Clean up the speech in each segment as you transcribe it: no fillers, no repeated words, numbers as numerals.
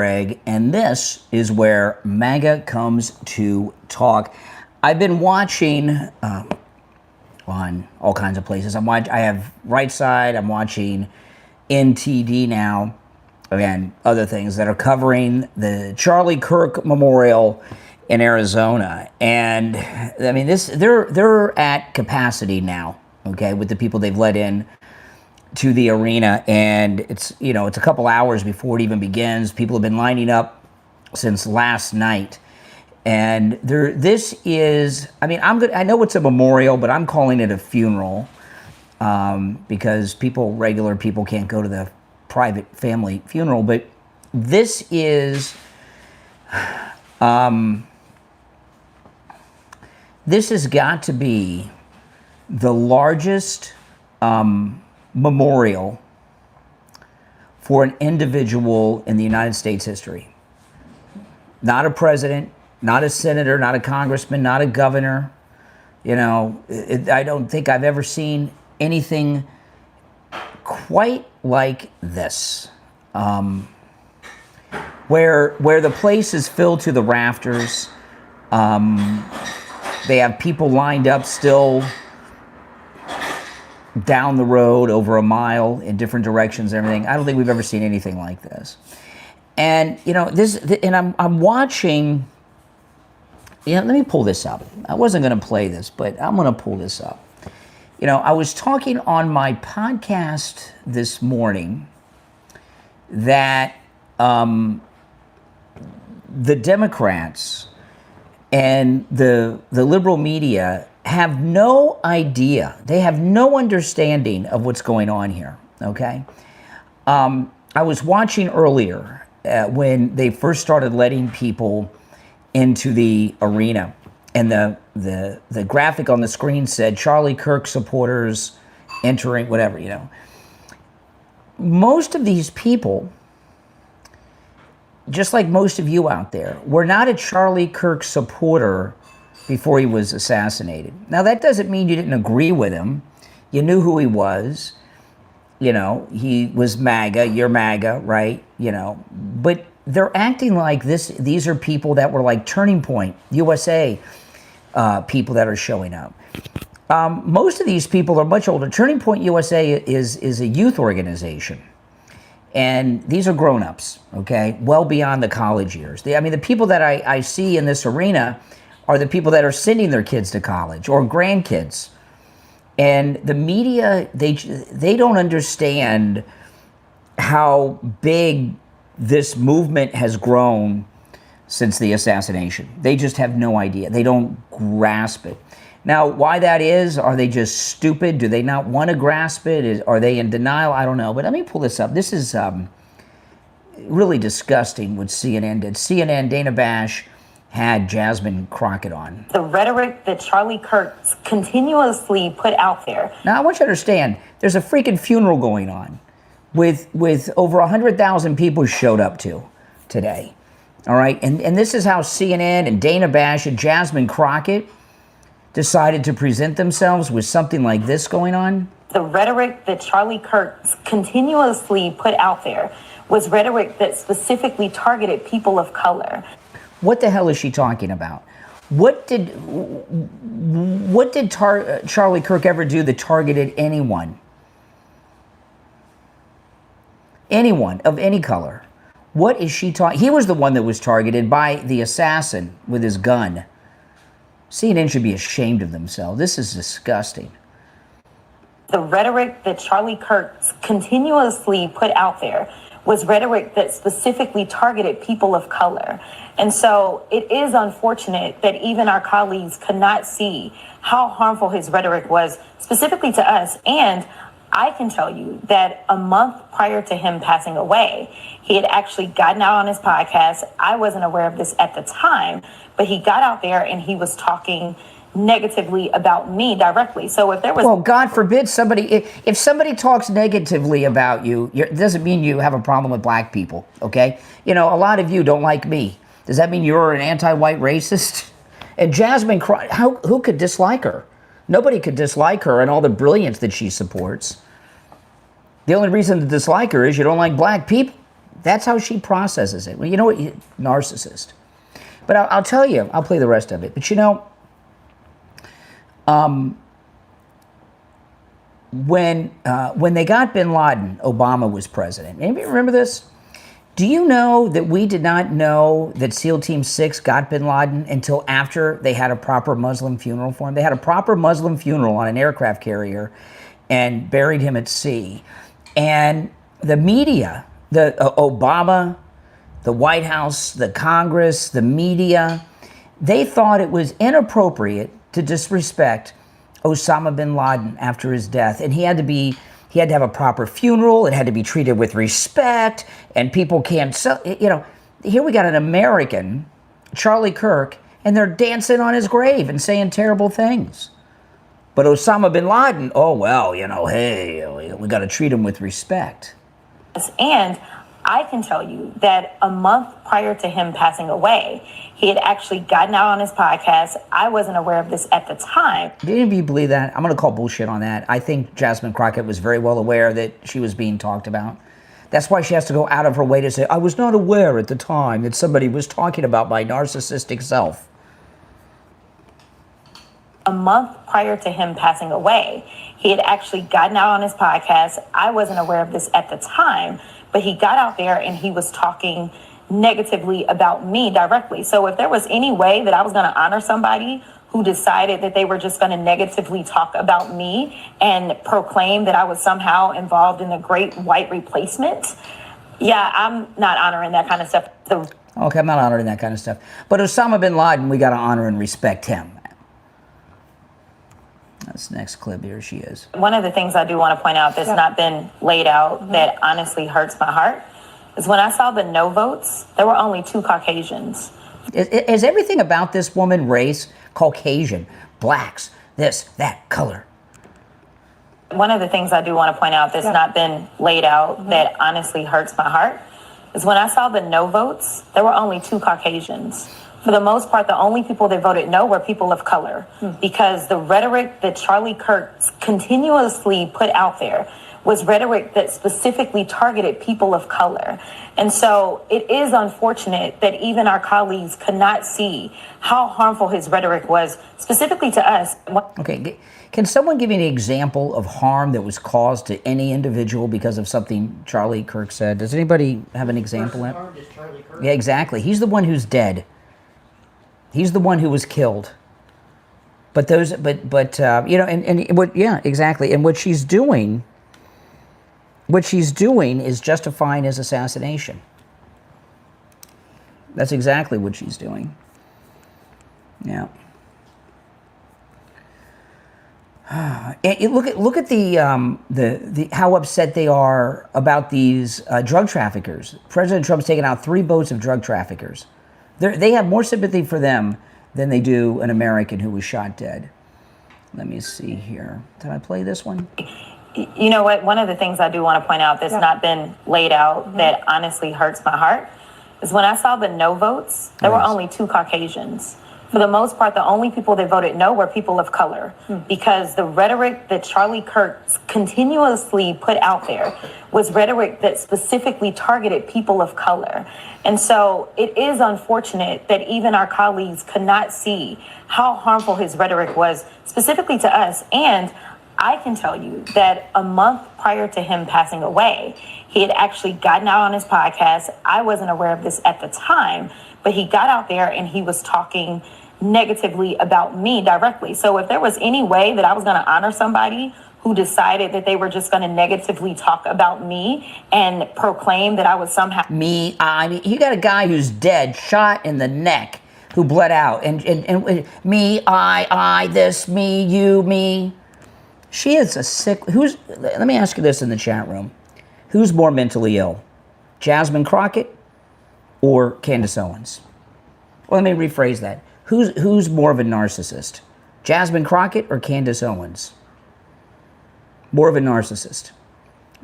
Greg, and this is where MAGA comes to talk. I've been watching on all kinds of places. I have Right Side. I'm watching NTD now, and other things that are covering the Charlie Kirk Memorial in Arizona. And I mean, they're at capacity now, okay, with the people they've let in to the arena, and it's a couple hours before it even begins. People have been lining up since last night, and this is, I mean, I know it's a memorial, but I'm calling it a funeral because regular people can't go to the private family funeral. But this is this has got to be the largest memorial for an individual in the United States history. Not a president, not a senator, not a congressman, not a governor. I don't think I've ever seen anything quite like this, where the place is filled to the rafters. They have people lined up still down the road over a mile in different directions and everything. I don't think we've ever seen anything like this. And I'm watching. Let me pull this up. I wasn't going to play this, but I'm going to pull this up. I was talking on my podcast this morning that the Democrats and the liberal media have no idea. They have no understanding of what's going on here, okay? I was watching earlier when they first started letting people into the arena, and the graphic on the screen said Charlie Kirk supporters entering, whatever, Most of these people, just like most of you out there, were not a Charlie Kirk supporter before he was assassinated. Now, that doesn't mean you didn't agree with him. You knew who he was. He was MAGA, you're MAGA, right? But they're acting like these are people that were like Turning Point, USA people that are showing up. Most of these people are much older. Turning Point USA is a youth organization. And these are grown-ups, okay? Well beyond the college years. The people that I see in this arena are the people that are sending their kids to college or grandkids. And the media, they don't understand how big this movement has grown since the assassination. They just have no idea. They don't grasp it. Now, why that is, are they just stupid? Do they not want to grasp it? Are they in denial? I don't know. But let me pull this up. This is really disgusting what CNN did. CNN, Dana Bash, had Jasmine Crockett on. The rhetoric that Charlie Kirk continuously put out there. Now, I want you to understand, there's a freaking funeral going on with over 100,000 people showed up to today. All right? And this is how CNN and Dana Bash and Jasmine Crockett decided to present themselves with something like this going on. The rhetoric that Charlie Kirk continuously put out there was rhetoric that specifically targeted people of color. What the hell is she talking about? What did Charlie Kirk ever do that targeted anyone? Anyone of any color. What is she talking? He was the one that was targeted by the assassin with his gun. CNN should be ashamed of themselves. This is disgusting. The rhetoric that Charlie Kirk continuously put out there was rhetoric that specifically targeted people of color. And so it is unfortunate that even our colleagues could not see how harmful his rhetoric was specifically to us. And I can tell you that a month prior to him passing away, he had actually gotten out on his podcast. I wasn't aware of this at the time, but he got out there and he was talking negatively about me directly. So if there was... Well, God forbid if somebody talks negatively about you, it doesn't mean you have a problem with black people, okay? A lot of you don't like me. Does that mean you're an anti-white racist? And Jasmine, who could dislike her? Nobody could dislike her and all the brilliance that she supports. The only reason to dislike her is you don't like black people. That's how she processes it. Well, you know what? Narcissist. But I'll tell you, I'll play the rest of it. But you know, when they got bin Laden, Obama was president. Anybody remember this? Do you know that we did not know that SEAL Team 6 got bin Laden until after they had a proper Muslim funeral for him? They had a proper Muslim funeral on an aircraft carrier and buried him at sea. And the media, the Obama, the White House, the Congress, the media, they thought it was inappropriate to disrespect Osama bin Laden after his death. And he had to have a proper funeral. It had to be treated with respect. And people can't, here we got an American, Charlie Kirk, and they're dancing on his grave and saying terrible things. But Osama bin Laden, oh, well, hey, we got to treat him with respect. And I can tell you that a month prior to him passing away, he had actually gotten out on his podcast. I wasn't aware of this at the time. Did any of you believe that? I'm going to call bullshit on that. I think Jasmine Crockett was very well aware that she was being talked about. That's why she has to go out of her way to say, I was not aware at the time that somebody was talking about my narcissistic self. A month prior to him passing away, he had actually gotten out on his podcast. I wasn't aware of this at the time, but he got out there and he was talking negatively about me directly. So if there was any way that I was going to honor somebody who decided that they were just going to negatively talk about me and proclaim that I was somehow involved in the great white replacement, yeah, I'm not honoring that kind of stuff. Okay, I'm not honoring that kind of stuff. But Osama bin Laden, we got to honor and respect him. That's the next clip. Here she is. One of the things I do want to point out that's not been laid out that honestly hurts my heart is when I saw the no votes, there were only 2 Caucasians. Is everything about this woman race? Caucasian, blacks, this, that, color. One of the things I do want to point out that's not been laid out that honestly hurts my heart is when I saw the no votes, there were only 2 Caucasians. For the most part, the only people that voted no were people of color, because the rhetoric that Charlie Kirk continuously put out there was rhetoric that specifically targeted people of color. And so it is unfortunate that even our colleagues could not see how harmful his rhetoric was, specifically to us. Okay, can someone give me an example of harm that was caused to any individual because of something Charlie Kirk said? Does anybody have an example? Yeah, exactly. He's the one who's dead. He's the one who was killed. But yeah, exactly. And what she's doing is justifying his assassination. That's exactly what she's doing. Yeah. And look at the how upset they are about these drug traffickers. President Trump's taken out 3 boats of drug traffickers. They have more sympathy for them than they do an American who was shot dead. Let me see here. Did I play this one? You know what? One of the things I do want to point out that's not been laid out that honestly hurts my heart is when I saw the no votes, there were only 2 Caucasians. For the most part, the only people that voted no were people of color, because the rhetoric that Charlie Kirk continuously put out there was rhetoric that specifically targeted people of color. And so it is unfortunate that even our colleagues could not see how harmful his rhetoric was, specifically to us. And I can tell you that a month prior to him passing away, he had actually gotten out on his podcast. I wasn't aware of this at the time, but he got out there and he was talking negatively about me directly. So if there was any way that I was going to honor somebody who decided that they were just going to negatively talk about me and proclaim that I was somehow... you got a guy who's dead, shot in the neck, who bled out. And me, this, me, you, me. She is a sick... Let me ask you this in the chat room. Who's more mentally ill? Jasmine Crockett or Candace Owens? Well, let me rephrase that. Who's more of a narcissist? Jasmine Crockett or Candace Owens? More of a narcissist.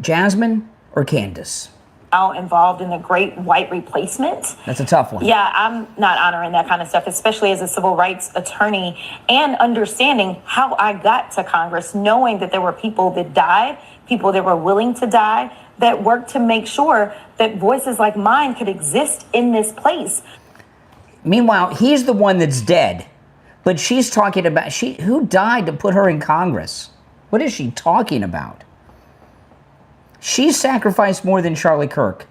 Jasmine or Candace? Involved in the great white replacement. That's a tough one. Yeah, I'm not honoring that kind of stuff, especially as a civil rights attorney, and understanding how I got to Congress, knowing that there were people that died, people that were willing to die, that worked to make sure that voices like mine could exist in this place. Meanwhile, he's the one that's dead. But she's talking about, who died to put her in Congress? What is she talking about? She sacrificed more than Charlie Kirk,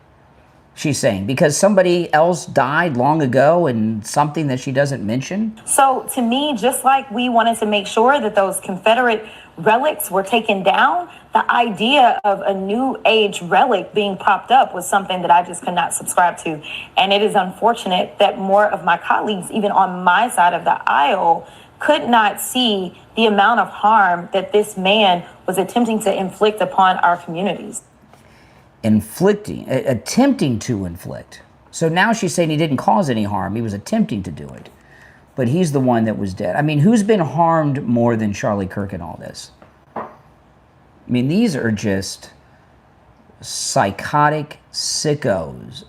she's saying, because somebody else died long ago and something that she doesn't mention. So to me, just like we wanted to make sure that those Confederate relics were taken down, the idea of a new age relic being propped up was something that I just could not subscribe to. And it is unfortunate that more of my colleagues, even on my side of the aisle, could not see the amount of harm that this man was attempting to inflict upon our communities. Attempting to inflict. So now she's saying he didn't cause any harm. He was attempting to do it. But he's the one that was dead. I mean, who's been harmed more than Charlie Kirk in all this? I mean, these are just psychotic sickos.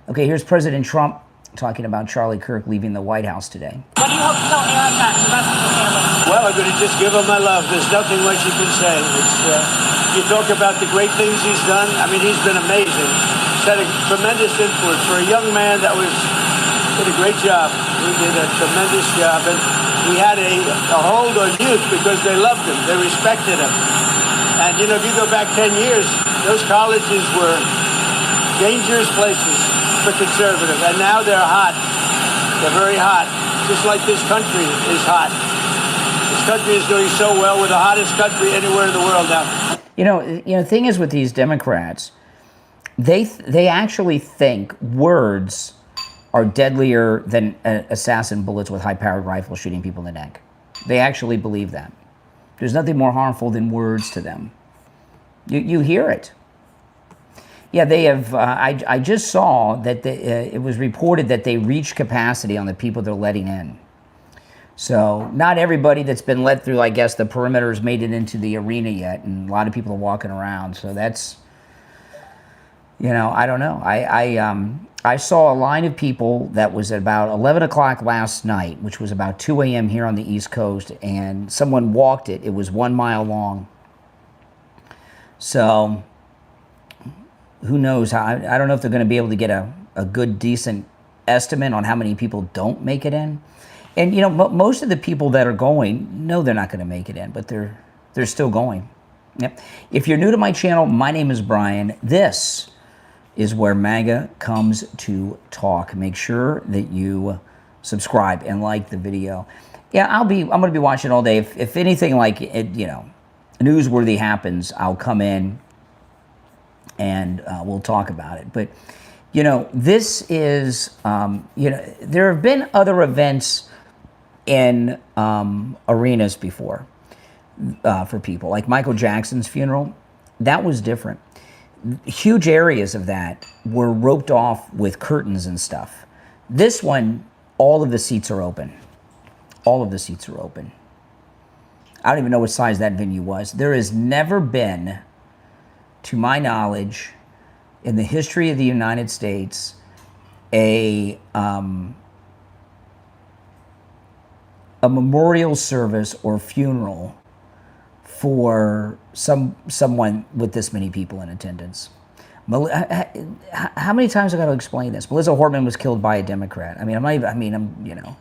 Okay, here's President Trump talking about Charlie Kirk leaving the White House today. What do you hope to tell Aaron and the rest of the family? Well, I'm going to just give him my love. There's nothing much you can say. You talk about the great things he's done. I mean, he's been amazing. He's had a tremendous influence for a young man that did a great job. He did a tremendous job, and he had a hold on youth because they loved him, they respected him. And you know, if you go back 10 years, those colleges were dangerous places for conservatives, and now they're hot. They're very hot, just like this country is hot. This country is doing so well. We're the hottest country anywhere in the world now. You know, the thing is with these Democrats, they actually think words are deadlier than assassin bullets with high-powered rifles shooting people in the neck. They actually believe that. There's nothing more harmful than words to them. You hear it. Yeah, they have. I just saw that it was reported that they reached capacity on the people they're letting in. So not everybody that's been let through, I guess, the perimeters made it into the arena yet, and a lot of people are walking around. So that's, you know, I don't know. I saw a line of people that was at about 11 o'clock last night, which was about 2 a.m. here on the East Coast, and someone walked it. It was 1 mile long. So who knows? I don't know if they're going to be able to get a good, decent estimate on how many people don't make it in. And, you know, most of the people that are going know they're not going to make it in, but they're still going. Yep. If you're new to my channel, my name is Brian. This is where MAGA comes to talk. Make sure that you subscribe and like the video. Yeah, I'm going to be watching all day. If anything like it, you know, newsworthy happens, I'll come in and we'll talk about it. But, you know, this is, you know, there have been other events in arenas before for people, like Michael Jackson's funeral. That was different. Huge areas of that were roped off with curtains and stuff. This one, all of the seats are open. All of the seats are open. I don't even know what size that venue was. There has never been, to my knowledge, in the history of the United States, a memorial service or funeral for someone with this many people in attendance. How many times have I got to explain this? Melissa Hortman was killed by a Democrat. I mean, you know,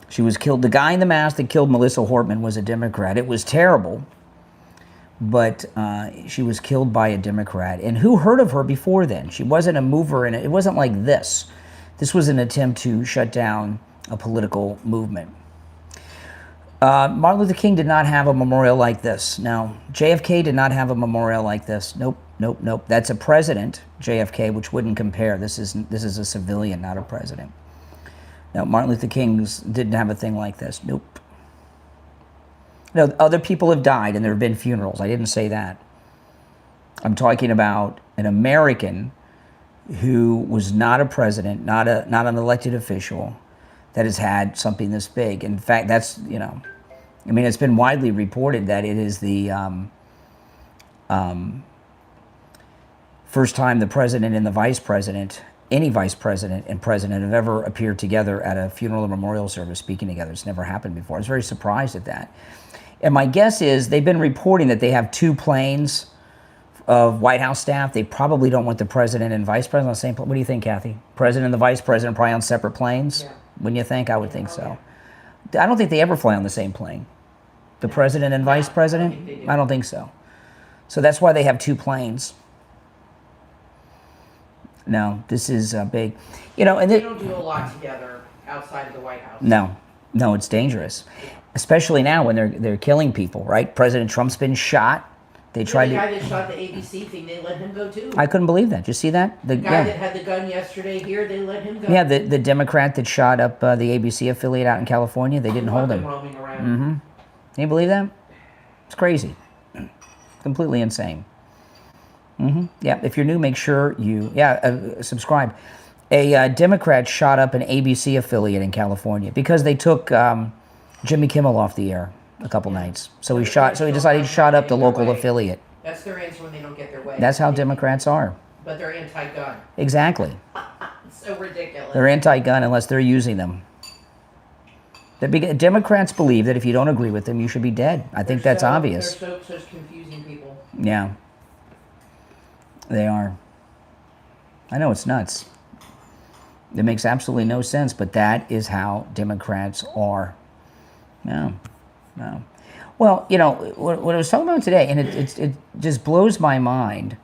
she was killed. The guy in the mask that killed Melissa Hortman was a Democrat. It was terrible, but she was killed by a Democrat. And who heard of her before then? She wasn't a mover, and it wasn't like this. This was an attempt to shut down a political movement. Martin Luther King did not have a memorial like this. Now, JFK did not have a memorial like this. Nope, nope, nope. That's a president, JFK, which wouldn't compare. This is a civilian, not a president. No, Martin Luther King's didn't have a thing like this. Nope. No, other people have died and there have been funerals. I didn't say that. I'm talking about an American who was not a president, not an elected official, that has had something this big. In fact, that's, you know, I mean, it's been widely reported that it is the first time the president and the vice president, any vice president and president, have ever appeared together at a funeral or memorial service speaking together. It's never happened before. I was very surprised at that. And my guess is they've been reporting that they have 2 planes of White House staff, they probably don't want the president and vice president on the same plane. What do you think, Kathy? President and the vice president probably on separate planes? Yeah. Wouldn't you think? I would think so. I don't think they ever fly on the same plane. The president and vice president? I don't think so. So that's why they have two planes. No, this is big. You know, and They don't do a lot together outside of the White House. No, it's dangerous, especially now when they're killing people. Right? President Trump's been shot. They tried the guy to. that shot the ABC thing, they let him go too. I couldn't believe that. Did you see that? The guy that had the gun yesterday here, they let him go. Yeah, the Democrat that shot up the ABC affiliate out in California, they didn't hold him. Roaming around. Mm-hmm. Can you believe that? It's crazy. Completely insane. Mm-hmm. Yeah, if you're new, make sure you subscribe. A Democrat shot up an ABC affiliate in California because they took Jimmy Kimmel off the air a couple nights. So he decided he shot up the local affiliate. That's their answer when they don't get their way. That's how Democrats are. But they're anti-gun. Exactly. It's so ridiculous. They're anti-gun unless they're using them. Democrats believe that if you don't agree with them, you should be dead. I think that's obvious. They're such confusing people. Yeah. They are. I know, it's nuts. It makes absolutely no sense, but that is how Democrats are. No. Well, you know, what I was talking about today, and it just blows my mind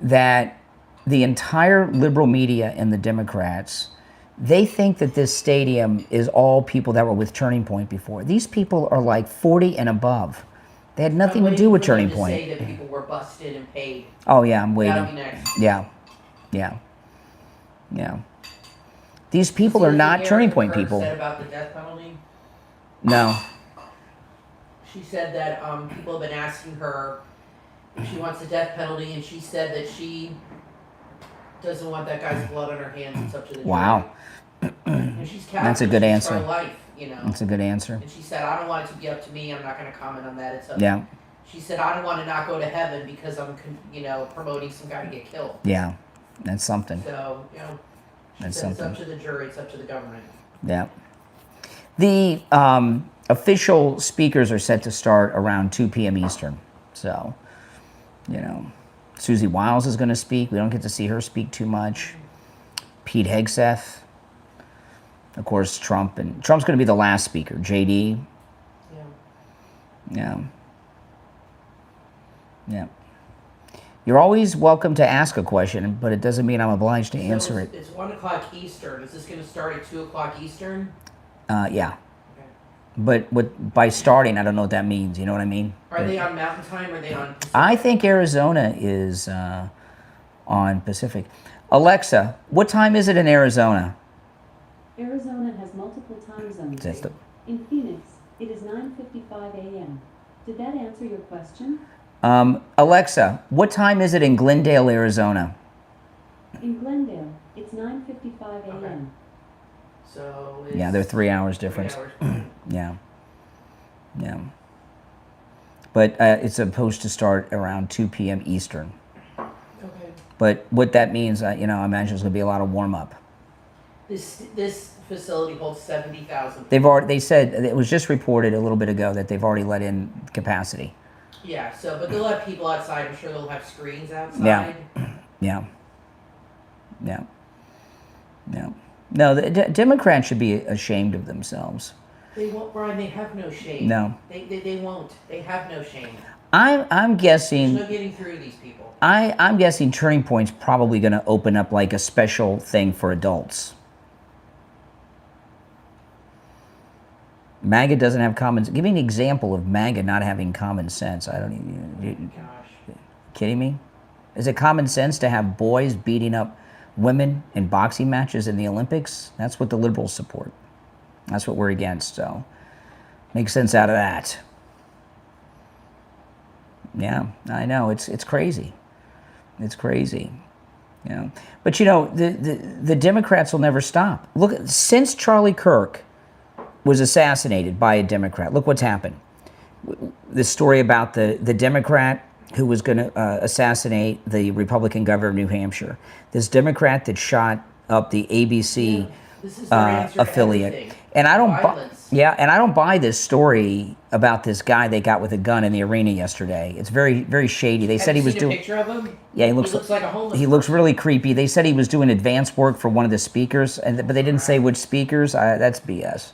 that the entire liberal media and the Democrats, they think that this stadium is all people that were with Turning Point before. These people are like 40 and above. They had nothing to do with Turning Point. Say that people were busted and paid. Oh yeah, I'm waiting. That'll be next. Yeah. These people are not Turning Point people. Said about the death penalty? No. She said that people have been asking her if she wants the death penalty, and she said that she doesn't want that guy's blood on her hands. It's up to the jury. Wow. And she's Catholic. That's a good answer. For life, you know. That's a good answer. And she said, I don't want it to be up to me. I'm not going to comment on that. It's up. Yeah. She said, I don't want to not go to heaven because I'm, promoting some guy to get killed. Yeah. That's something. So, That's it's something. up to the jury. It's up to the government. Yeah. The official speakers are set to start around 2 p.m. Eastern. So, Susie Wiles is going to speak. We don't get to see her speak too much. Pete Hegseth. Of course, Trump's going to be the last speaker. JD. Yeah. You're always welcome to ask a question, but it doesn't mean I'm obliged to answer it. It's 1 o'clock Eastern. Is this going to start at 2 o'clock Eastern? Yeah. Okay. But by starting, I don't know what that means. You know what I mean? Are they on Mountain Time or are they on Pacific? I think Arizona is on Pacific. Alexa, what time is it in Arizona? Arizona has multiple time zones. In Phoenix, it is 9:55 a.m. Did that answer your question? Alexa, what time is it in Glendale, Arizona? In Glendale, it's 9:55 a.m. Okay. So it's Yeah, they're 3 hours difference. 3 hours. Yeah. But it's supposed to start around 2 p.m. Eastern. Okay. But what that means, I imagine there's going to be a lot of warm-up. This facility holds 70,000. They said, it was just reported a little bit ago that they've already let in capacity. Yeah, but they'll have people outside. I'm sure they'll have screens outside. Yeah. No, the Democrats should be ashamed of themselves. They won't, Brian. They have no shame. No. They won't. They have no shame. I'm guessing. There's no getting through these people. I'm guessing Turning Point's probably going to open up like a special thing for adults. MAGA doesn't have common sense. Give me an example of MAGA not having common sense. I don't even. Gosh. Kidding me? Is it common sense to have boys beating up women in boxing matches in the Olympics? That's what the liberals support. That's what we're against. So, make sense out of that. Yeah, I know. It's crazy. It's crazy. But the Democrats will never stop. Look, since Charlie Kirk was assassinated by a Democrat, look what's happened. The story about the Democrat who was going to assassinate the Republican governor of New Hampshire. This Democrat that shot up the ABC This is their answer to affiliate. everything. And I don't Violence. Yeah, and I don't buy this story about this guy they got with a gun in the arena yesterday. It's very, very shady. They said he was doing. A picture of him? Yeah, he looks like a homeless. He looks really creepy. They said he was doing advance work for one of the speakers, but they didn't say which speakers. That's BS.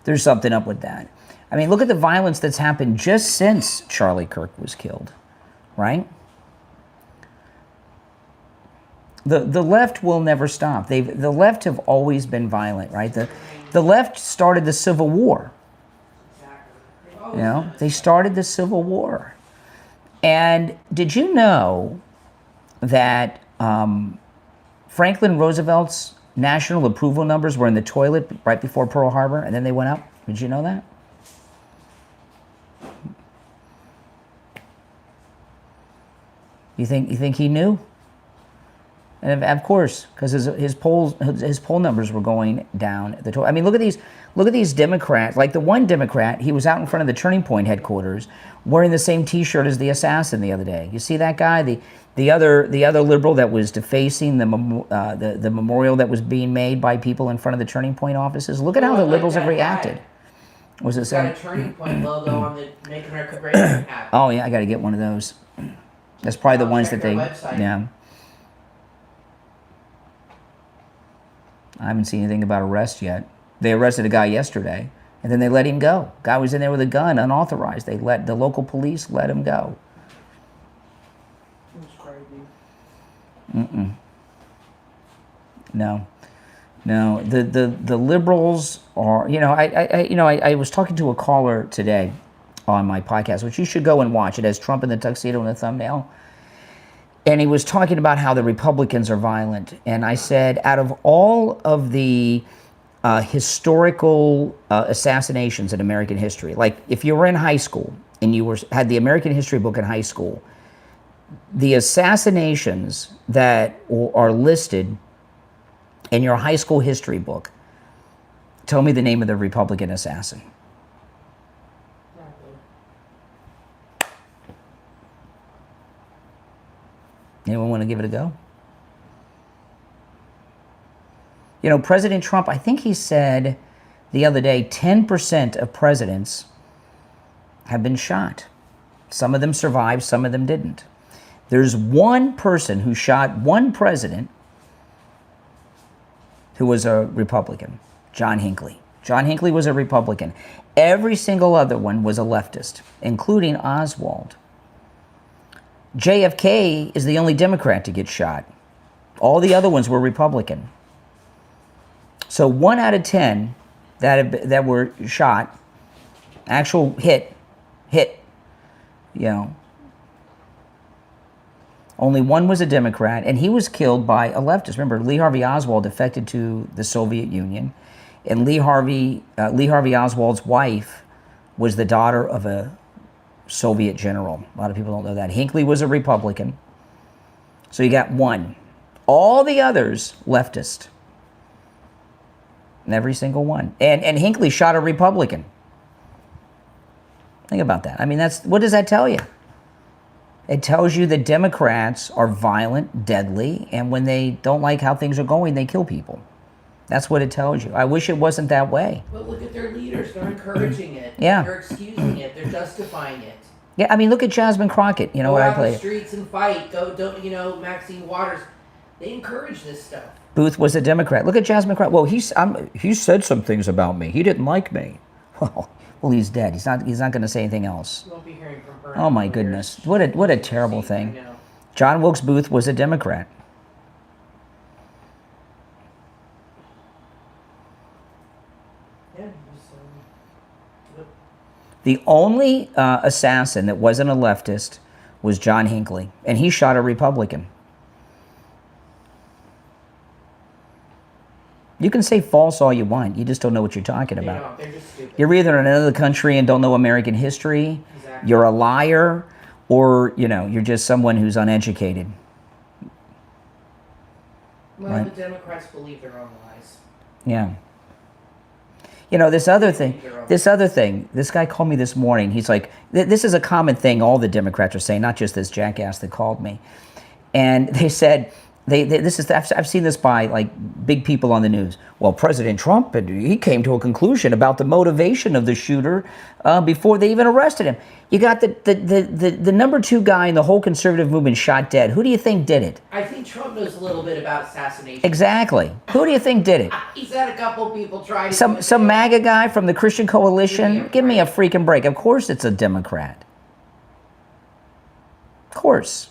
There's something up with that. I mean, look at the violence that's happened just since Charlie Kirk was killed, right? The left will never stop. The left have always been violent, right? The left started the Civil War. You know, they started the Civil War. And did you know that Franklin Roosevelt's national approval numbers were in the toilet right before Pearl Harbor, and then they went up? Did you know that? You think he knew? And of course, because his poll numbers were going down the toilet. I mean, look at these Democrats. Like the one Democrat, he was out in front of the Turning Point headquarters wearing the same T-shirt as the assassin the other day. You see that guy? The other liberal that was defacing the memorial that was being made by people in front of the Turning Point offices. Look at how the liberals have reacted. Was it got a Turning Point logo on the Make America Great Again hat. Oh yeah, I got to get one of those. That's probably the ones that they. Website. Yeah. I haven't seen anything about arrest yet. They arrested a guy yesterday, and then they let him go. Guy was in there with a gun, unauthorized. The local police let him go. That's crazy. No. The liberals are. I was talking to a caller today on my podcast, which you should go and watch. It has Trump in the tuxedo in the thumbnail. And he was talking about how the Republicans are violent. And I said, out of all of the historical assassinations in American history, like if you were in high school and you had the American history book in high school, the assassinations that are listed in your high school history book, tell me the name of the Republican assassin. Anyone want to give it a go? You know, President Trump, I think he said the other day, 10% of presidents have been shot. Some of them survived, some of them didn't. There's one person who shot one president who was a Republican, John Hinckley. John Hinckley was a Republican. Every single other one was a leftist, including Oswald. JFK is the only Democrat to get shot. All the other ones were Republican. So 1 out of 10 that were shot, actual hit, only one was a Democrat, and he was killed by a leftist. Remember, Lee Harvey Oswald defected to the Soviet Union, and Lee Harvey Oswald's wife was the daughter of a Soviet general. A lot of people don't know that. Hinckley was a Republican. So you got one. All the others, leftist. Every single one. And Hinckley shot a Republican. Think about that. I mean, what does that tell you? It tells you that Democrats are violent, deadly, and when they don't like how things are going, they kill people. That's what it tells you. I wish it wasn't that way. But look at their leaders. They're encouraging it. Yeah. They're excusing it. They're justifying it. Yeah, I mean, look at Jasmine Crockett. You know what I Go out in played. the streets and fight. Maxine Waters. They encourage this stuff. Booth was a Democrat. Look at Jasmine Crockett. Well, he said some things about me. He didn't like me. Well, he's dead. He's not going to say anything else. You won't be hearing from her. Oh my goodness. What a terrible thing. John Wilkes Booth was a Democrat. The only assassin that wasn't a leftist was John Hinckley, and he shot a Republican. You can say false all you want. You just don't know what you're talking about. They're just stupid. You're either in another country and don't know American history, Exactly. you're a liar, or you're just someone who's uneducated. Well, Right. the Democrats believe their own lies. Yeah. This other thing, this guy called me this morning. He's like, this is a common thing all the Democrats are saying, not just this jackass that called me. And they said, I've seen this by like big people on the news. Well, President Trump, he came to a conclusion about the motivation of the shooter before they even arrested him. You got the number 2 guy in the whole conservative movement shot dead. Who do you think did it? I think Trump knows a little bit about assassination. Exactly. Who do you think did it? He's had a couple people try to... Some MAGA guy from the Christian Coalition? Give me a freaking break. Of course it's a Democrat. Of course.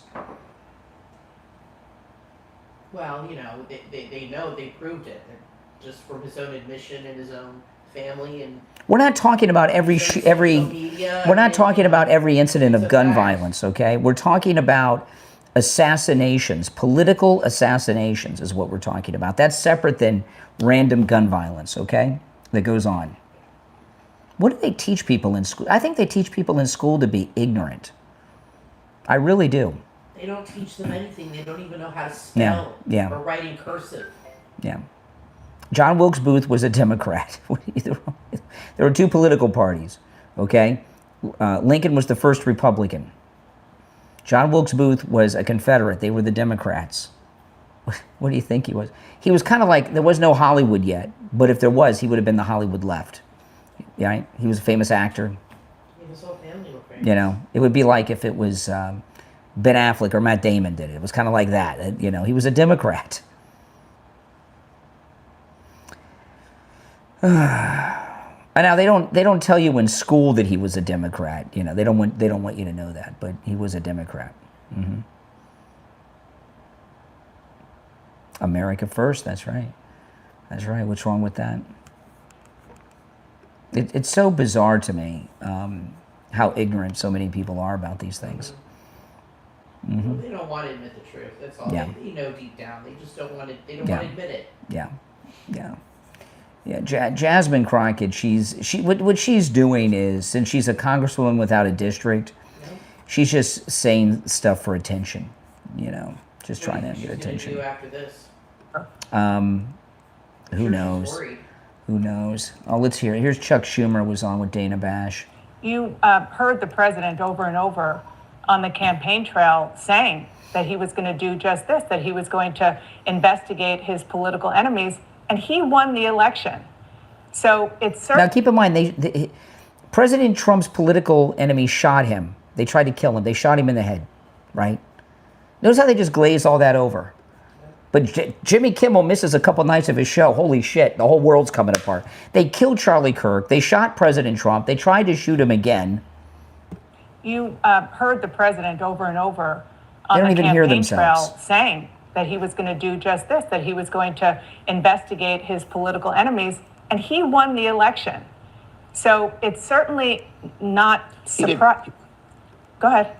Well, you know, they know, they proved it. Just from his own admission and his own family and... We're not talking about every incident of gun violence, okay? We're talking about assassinations. Political assassinations is what we're talking about. That's separate than random gun violence, okay? That goes on. What do they teach people in school? I think they teach people in school to be ignorant. I really do. They don't teach them anything. They don't even know how to spell or write in cursive. Yeah. John Wilkes Booth was a Democrat. There were 2 political parties, okay? Lincoln was the first Republican. John Wilkes Booth was a Confederate. They were the Democrats. What do you think he was? He was kind of like, there was no Hollywood yet, but if there was, he would have been the Hollywood left. Right? He was a famous actor. His whole family were famous. You know, it would be like if it was Ben Affleck or Matt Damon did it. It was kind of like that. You know, he was a Democrat. Now they don't tell you in school that he was a Democrat. You know, they don't want you to know that, but he was a Democrat. Mm-hmm. America first. That's right. That's right. What's wrong with that? It's so bizarre to me how ignorant so many people are about these things. Mm-hmm. Well, they don't want to admit the truth. That's all. Yeah. They know deep down. They just don't want to. They don't want to admit it. Yeah. Yeah. Yeah, Jasmine Crockett, what she's doing is, since she's a congresswoman without a district, she's just saying stuff for attention, you know, just trying to get attention. What do after this? Who knows? Who knows? Oh, let's hear it. Here's Chuck Schumer was on with Dana Bash. You heard the president over and over on the campaign trail saying that he was going to do just this, that he was going to investigate his political enemies. And he won the election. So it's now keep in mind, President Trump's political enemies shot him. They tried to kill him. They shot him in the head, right? Notice how they just glaze all that over. But Jimmy Kimmel misses a couple nights of his show. Holy shit, the whole world's coming apart. They killed Charlie Kirk. They shot President Trump. They tried to shoot him again. You heard the president over and over on the campaign trail saying that he was going to do just this, that he was going to investigate his political enemies, and he won the election. So it's certainly not surprising. Go ahead.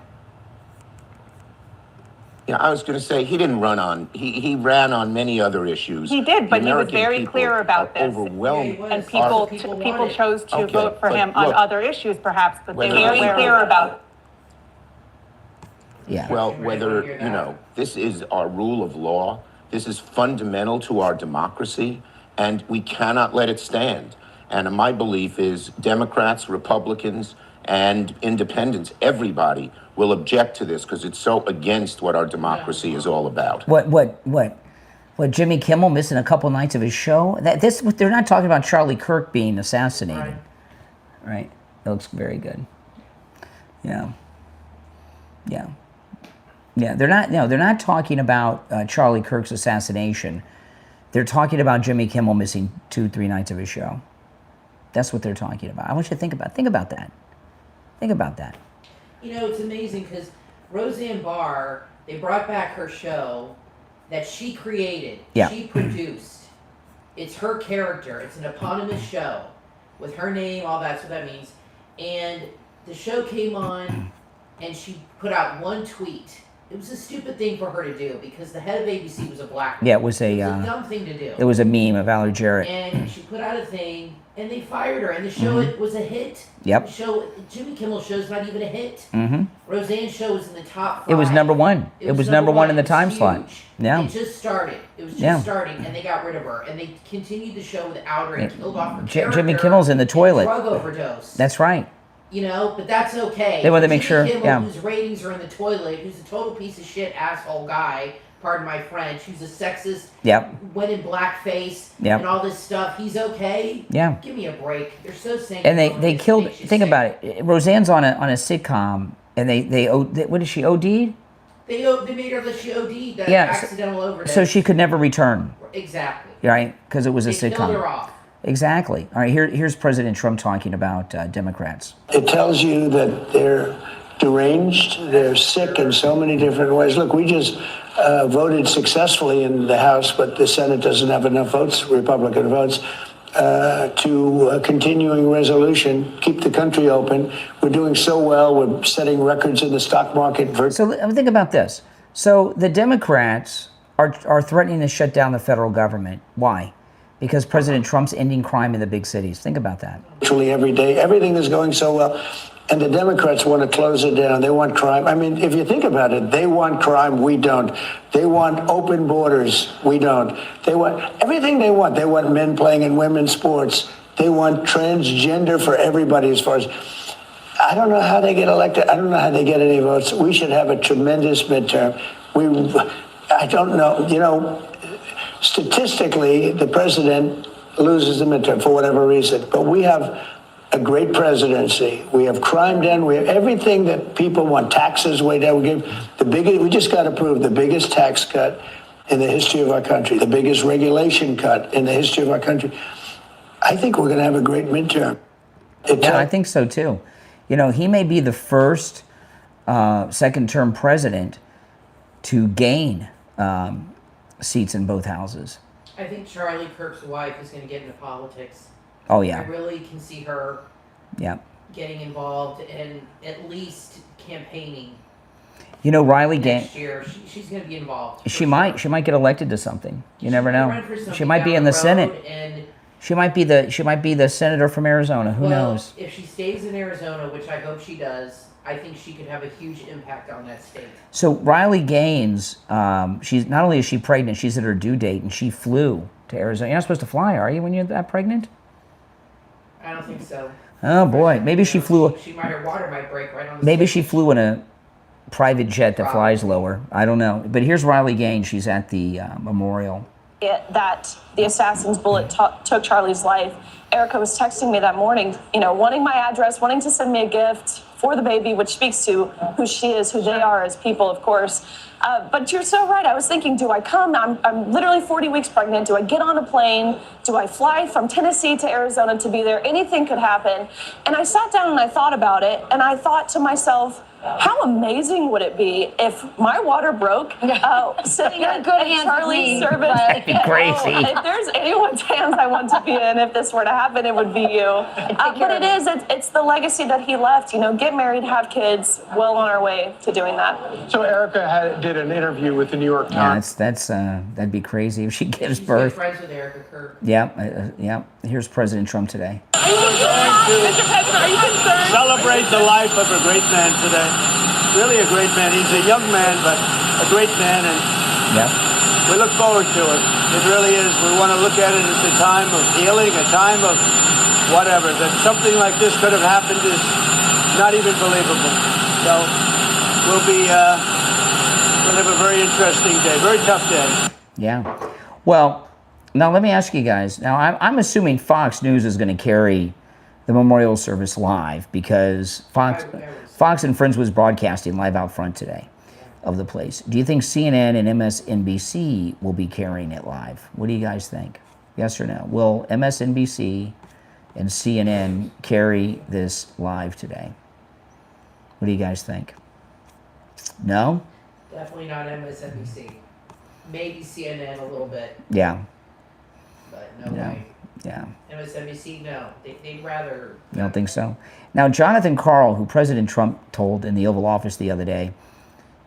Yeah, I was going to say he didn't run on. He ran on many other issues. He did, but he was very clear about this. Overwhelmed, and people chose to vote for him on other issues, perhaps, but they were very clear about. Yeah. Well, whether, you know, this is our rule of law, this is fundamental to our democracy, and we cannot let it stand. And my belief is Democrats, Republicans, and independents, everybody will object to this because it's so against what our democracy is all about. What Jimmy Kimmel missing a couple nights of his show? They're not talking about Charlie Kirk being assassinated. Right? That looks very good. Yeah. Yeah. Yeah, they're not talking about Charlie Kirk's assassination. They're talking about Jimmy Kimmel missing 2-3 nights of his show. That's what they're talking about. I want you to think about that. Think about that. You know, it's amazing because Roseanne Barr, they brought back her show that she created, she produced. It's her character. It's an eponymous show with her name, all that's what that means. And the show came on and she put out one tweet. It was a stupid thing for her to do because the head of ABC was a black woman. Yeah, it was a dumb thing to do. It was a meme of Valerie Jarrett. And she put out a thing, and they fired her. And the show it was a hit. Yep. The show, Jimmy Kimmel's show's not even a hit. Mm-hmm. Roseanne's show was in the top 5. It was number one. It was number one in the time slot. Yeah. It just started. It was just starting, and they got rid of her. And they continued the show without her and killed off her character. Jimmy Kimmel's in the toilet. Drug overdose. That's right. You know, but that's okay. They want to make sure, Jimmy Kimmel, whose ratings are in the toilet, who's a total piece of shit asshole guy pardon my French, who's a sexist, Yep. went in blackface Yep. and all this stuff. He's okay. Yeah. Give me a break. They're so sick. And they killed. Think about it. Roseanne's on a sitcom, and they what is she OD'd? They made her that she OD'd. That Yeah. accidental overdose. So she could never return. Exactly. Right? Because it was a They sitcom. killed her off. Exactly. All right. Here's President Trump talking about Democrats. It tells you that they're deranged, they're sick in so many different ways. Look, we just voted successfully in the House, but the Senate doesn't have enough votes, Republican votes, to a continuing resolution, keep the country open. We're doing so well. We're setting records in the stock market. So think about this. So the Democrats are threatening to shut down the federal government. Why? Because President Trump's ending crime in the big cities. Think about that. Virtually every day, everything is going so well. And the Democrats want to close it down. They want crime. I mean, if you think about it, they want crime. We don't. They want open borders. We don't. They want everything they want. They want men playing in women's sports. They want transgender for everybody as far as... I don't know how they get elected. I don't know how they get any votes. We should have a tremendous midterm. I don't know. You know, statistically, the president loses the midterm for whatever reason. But we have a great presidency. We have crime down. We have everything that people want. Taxes way down. We just got approved the biggest tax cut in the history of our country, the biggest regulation cut in the history of our country. I think we're going to have a great midterm. Yeah, I think so too. You know, he may be the first second-term president to gain seats in both houses. I think Charlie Kirk's wife is going to get into politics. Oh, yeah. I really can see her getting involved and at least campaigning. You know, Riley Gaines. Next year, she's going to be involved. She might get elected to something. You never know. She might be in the Senate. And she might be the senator from Arizona. Who knows? If she stays in Arizona, which I hope she does, I think she could have a huge impact on that state. So Riley Gaines, she's not only is she pregnant, she's at her due date, and she flew to Arizona. You're not supposed to fly, are you, when you're that pregnant? I don't think so. Oh boy, maybe she flew. Her water might break right on the Maybe stage. she flew in a private jet that flies lower. I don't know. But here's Riley Gaines. She's at the memorial. That the assassin's bullet took Charlie's life. Erica was texting me that morning, you know, wanting my address, wanting to send me a gift for the baby, which speaks to who she is, who they are as people, of course. But you're so right. I was thinking, do I come? I'm literally 40 weeks pregnant. Do I get on a plane? Do I fly from Tennessee to Arizona to be there? Anything could happen. And I sat down and I thought about it, and I thought to myself, how amazing would it be if my water broke sitting at Charlie's service? That'd be crazy. If there's anyone's hands I want to be in, if this were to happen, it would be you. But it's the legacy that he left. You know, get married, have kids, well on our way to doing that. So Erica did an interview with the New York Times. Yeah, that'd be crazy if she gives She's birth. good friends with Erica Kirk. Yeah. Here's President Trump today. We're going to celebrate the life of a great man today. Really a great man. He's a young man, but a great man, and we look forward to it. It really is. We want to look at it as a time of healing, a time of whatever. That something like this could have happened is not even believable. So we'll have a very interesting day, very tough day. Yeah. Well, now let me ask you guys. Now I'm assuming Fox News is going to carry the memorial service live because Fox and Friends was broadcasting live out front today of the place. Do you think CNN and MSNBC will be carrying it live? What do you guys think? Yes or no? Will MSNBC and CNN carry this live today? What do you guys think? No? Definitely not MSNBC. Maybe CNN a little bit. Yeah. But no way. Yeah. MSNBC, no. They'd rather... You don't think so? Now, Jonathan Karl, who President Trump told in the Oval Office the other day,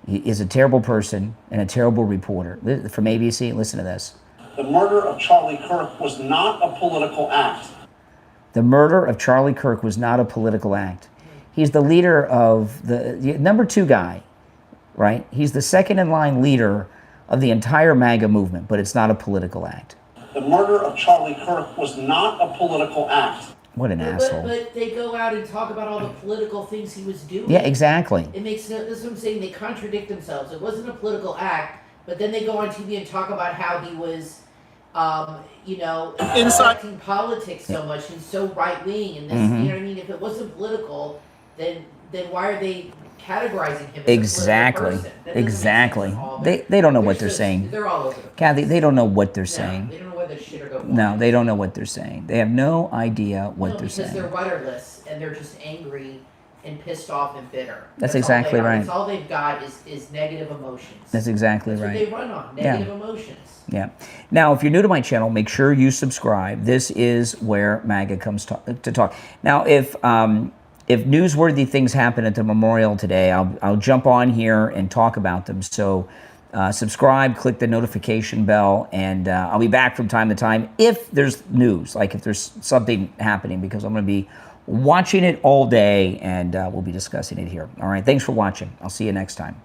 he is a terrible person and a terrible reporter. From ABC, listen to this. The murder of Charlie Kirk was not a political act. The murder of Charlie Kirk was not a political act. He's the leader of the number 2 guy, right? He's the second in line leader of the entire MAGA movement, but it's not a political act. The murder of Charlie Kirk was not a political act. What an asshole. But they go out and talk about all the political things he was doing. Yeah, exactly. It makes no, that's what I'm saying. They contradict themselves. It wasn't a political act, but then they go on TV and talk about how he was, Inside politics so much and so right wing and this. You know what I mean? If it wasn't political, then why are they categorizing him as exactly. a political person? Exactly. They don't know what they're saying. They're all over the place. Kathy, they don't know what they're saying. They don't know whether shit or go blind. No, they don't know what they're saying. They have no idea what they're saying. Because they're rudderless and they're just angry and pissed off and bitter. That's exactly right. That's all they've got is negative emotions. That's exactly right. That's what they run on, negative emotions. Yeah. Now, if you're new to my channel, make sure you subscribe. This is where MAGA comes to talk. Now, if newsworthy things happen at the memorial today, I'll jump on here and talk about them. So subscribe, click the notification bell, and I'll be back from time to time if there's news, like if there's something happening, because I'm going to be watching it all day, and we'll be discussing it here. All right, thanks for watching. I'll see you next time.